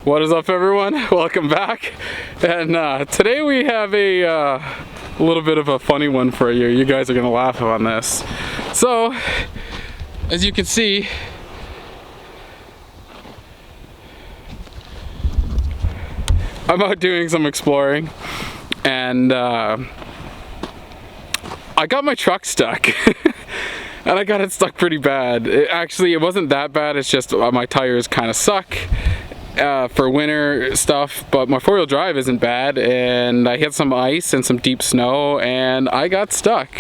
What is up, everyone? Welcome back. And today we have a little bit of a funny one for you. You guys are gonna laugh on this. So, as you can see, I'm out doing some exploring, and I got my truck stuck. And I got it stuck pretty bad. It wasn't that bad, it's just my tires kind of suck for winter stuff, but my four-wheel drive isn't bad, and I hit some ice and some deep snow and I got stuck.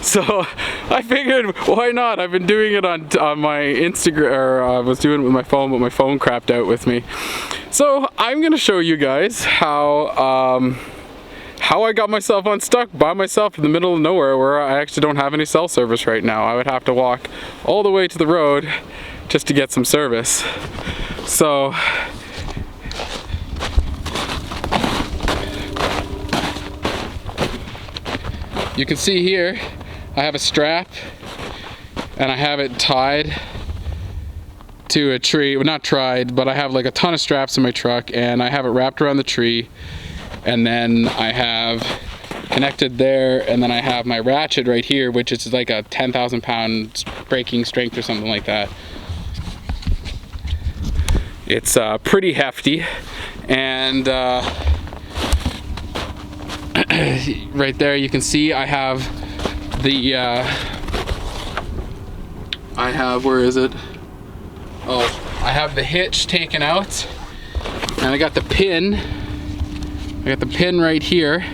So I figured, why not? I've been doing it on my Instagram, or I was doing it with my phone, but my phone crapped out with me. So I'm gonna show you guys how I got myself unstuck by myself in the middle of nowhere, where I actually don't have any cell service right now. I would have to walk all the way to the road just to get some service. So you can see here, I have a strap and I have it tied to a tree. Well, not tied, but I have like a ton of straps in my truck, and I have it wrapped around the tree, and then I have connected there, and then I have my ratchet right here, which is like a 10,000 pound braking strength or something like that. It's pretty hefty, and right there you can see I have the where is it? Oh, I have the hitch taken out, and I got the pin. I got the pin right here.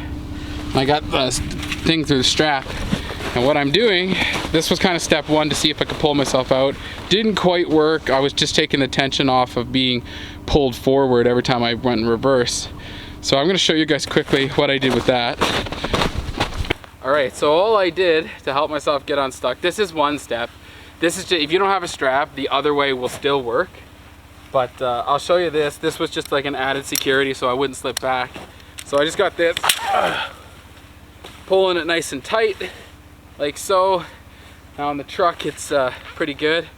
I got the thing through the strap. And what I'm doing, this was kind of step one to see if I could pull myself out. Didn't quite work. I was just taking the tension off of being pulled forward every time I went in reverse. So I'm going to show you guys quickly what I did with that. Alright, so all I did to help myself get unstuck, this is one step. This is just, if you don't have a strap, the other way will still work. But I'll show you this. This was just like an added security so I wouldn't slip back. So I just got this, pulling it nice and tight, like so. Now on the truck it's pretty good.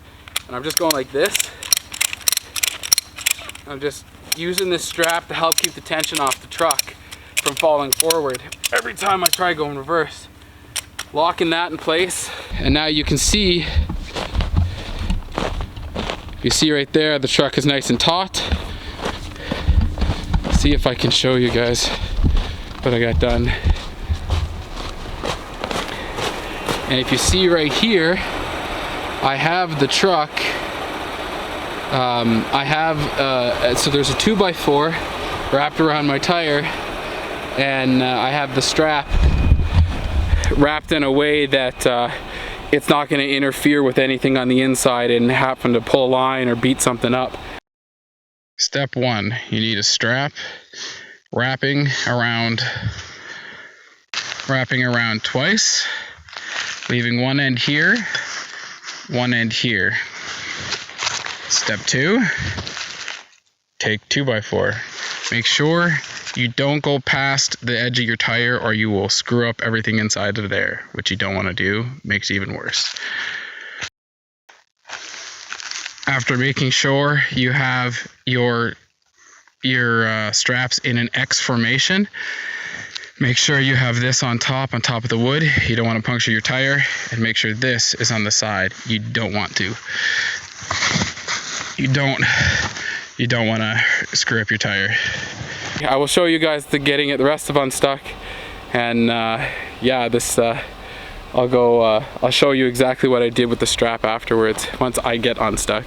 And I'm just going like this. I'm just using this strap to help keep the tension off the truck from falling forward every time I try going reverse. Locking that in place, and now you can see, you see right there, the truck is nice and taut. See if I can show you guys what I got done. And if you see right here, I have the truck. So there's a 2x4 wrapped around my tire, and I have the strap wrapped in a way that it's not going to interfere with anything on the inside and happen to pull a line or beat something up. Step one, you need a strap wrapping around twice, leaving one end here, one end here. Step two, take 2x4. Make sure you don't go past the edge of your tire, or you will screw up everything inside of there, which you don't want to do. Makes it even worse. After making sure you have your straps in an X formation, make sure you have this on top of the wood. You don't want to puncture your tire, and make sure this is on the side. You don't want to. You don't want to screw up your tire. I will show you guys getting it the rest of unstuck, and yeah, this I'll show you exactly what I did with the strap afterwards once I get unstuck.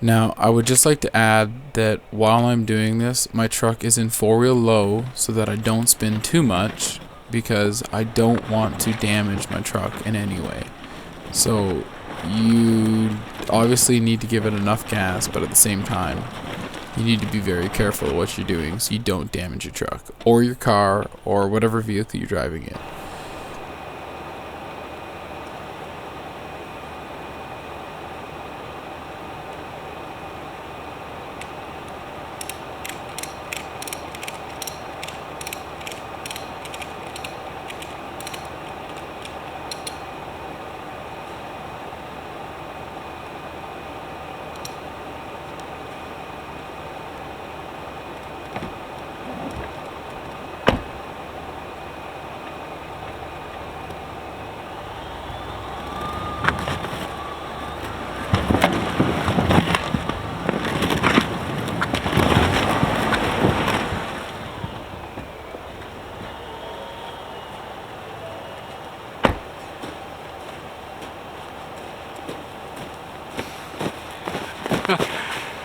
Now, I would just like to add that while I'm doing this, my truck is in 4-wheel low so that I don't spin too much, because I don't want to damage my truck in any way. So you obviously need to give it enough gas, but at the same time, you need to be very careful of what you're doing so you don't damage your truck or your car or whatever vehicle you're driving in.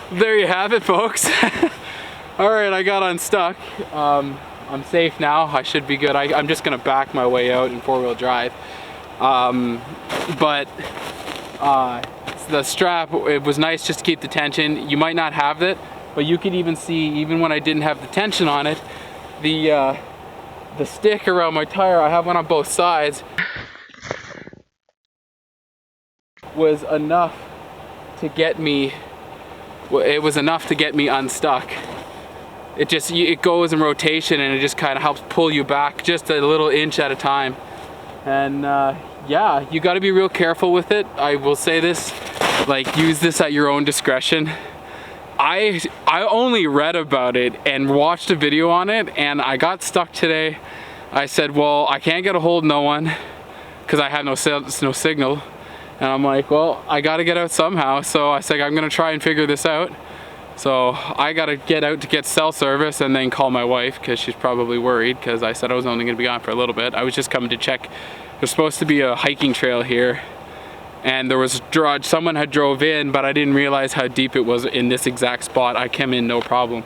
There you have it, folks. Alright, I got unstuck. I'm safe now. I should be good. I'm just gonna back my way out in 4-wheel drive. But the strap, it was nice just to keep the tension. You might not have it, but you could even see, even when I didn't have the tension on it, the stick around my tire, I have one on both sides, was enough to get me, it was enough to get me unstuck. It goes in rotation and it just kind of helps pull you back just a little inch at a time. And yeah, you got to be real careful with it. I will say this, like, use this at your own discretion. I only read about it and watched a video on it, and I got stuck today. I said, well, I can't get a hold of no one because I have no signal. And I'm like, well, I got to get out somehow. So I said, I'm going to try and figure this out. So I got to get out to get cell service and then call my wife, because she's probably worried, because I said I was only going to be gone for a little bit. I was just coming to check. There's supposed to be a hiking trail here, and there was someone had drove in, but I didn't realize how deep it was in this exact spot. I came in no problem.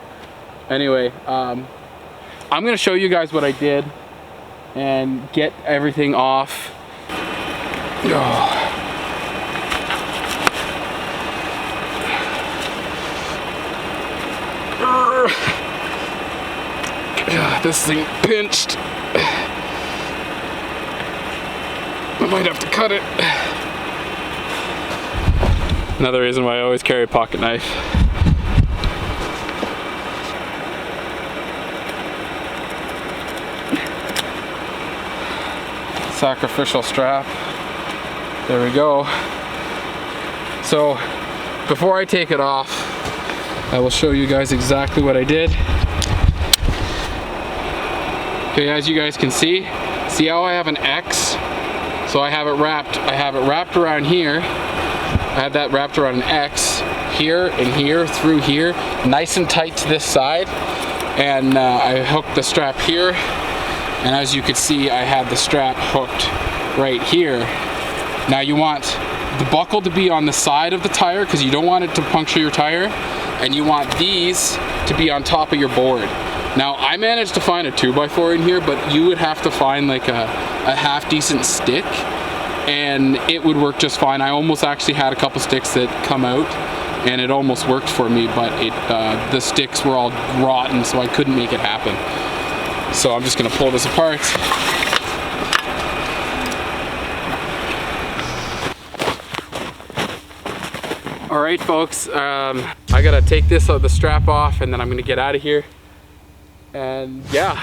Anyway, I'm going to show you guys what I did and get everything off. Oh. This thing pinched. I might have to cut it. Another reason why I always carry a pocket knife. Sacrificial strap. There we go. So before I take it off, I will show you guys exactly what I did. Okay, as you guys can see how I have an X? So I have it wrapped around here. I have that wrapped around an X here and here, through here, nice and tight to this side. And I hooked the strap here. And as you can see, I had the strap hooked right here. Now you want the buckle to be on the side of the tire, because you don't want it to puncture your tire. And you want these to be on top of your board. Now I managed to find a 2x4 in here, but you would have to find like a half decent stick, and it would work just fine. I almost actually had a couple sticks that come out, and it almost worked for me, but the sticks were all rotten, so I couldn't make it happen. So I'm just gonna pull this apart. All right, folks, I gotta take the strap off, and then I'm gonna get out of here. And yeah,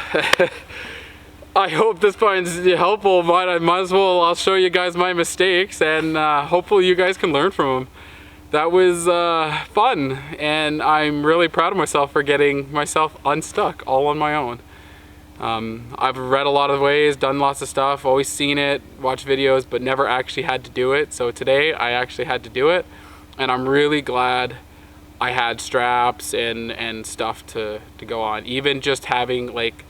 I hope this finds it helpful, but I might as well, I'll show you guys my mistakes, and hopefully you guys can learn from them. That was fun, and I'm really proud of myself for getting myself unstuck all on my own. I've read a lot of ways, done lots of stuff, always seen it, watched videos, but never actually had to do it. So today I actually had to do it, and I'm really glad I had straps and stuff to go on. Even just having like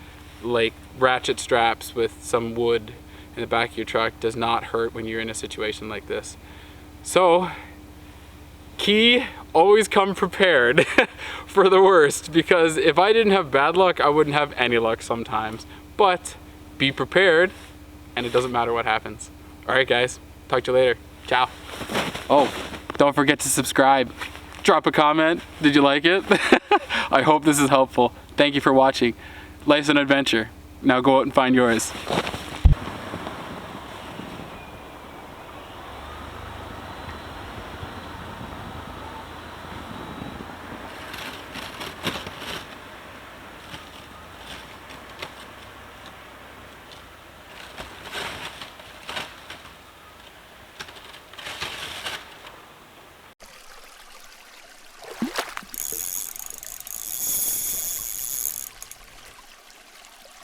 ratchet straps with some wood in the back of your truck does not hurt when you're in a situation like this. So Key, always come prepared for the worst, because if I didn't have bad luck, I wouldn't have any luck sometimes. But be prepared, and it doesn't matter what happens. All right, guys, talk to you later. Ciao. Oh, don't forget to subscribe. Drop a comment. Did you like it? I hope this is helpful. Thank you for watching. Life's an adventure. Now go out and find yours.